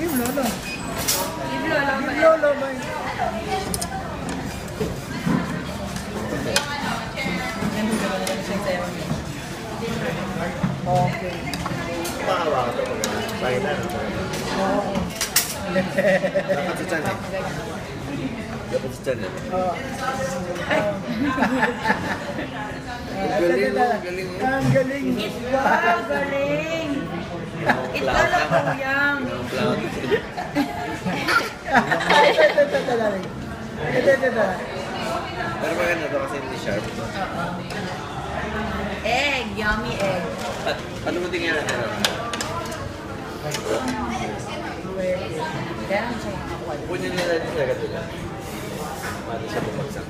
Give Lolo. Give Lolo ba? Give Lolo ba? Okay. Pakawa ko ito pag tayo na. Oo. Dapat sa tiyan eh. Dapat sa tiyan eh. Oo. Ang galing mo, ang galing mo. Ang galing. Wow, galing! Itlolo ko yang. Ang cloud. Ito. Pero maganda ito kasi hindi sharp. Egg, yummy egg. At ano mo tingin natin? Kaya naman siya makakuha. Punin nila din sa agad nila. Para siya bumagsak.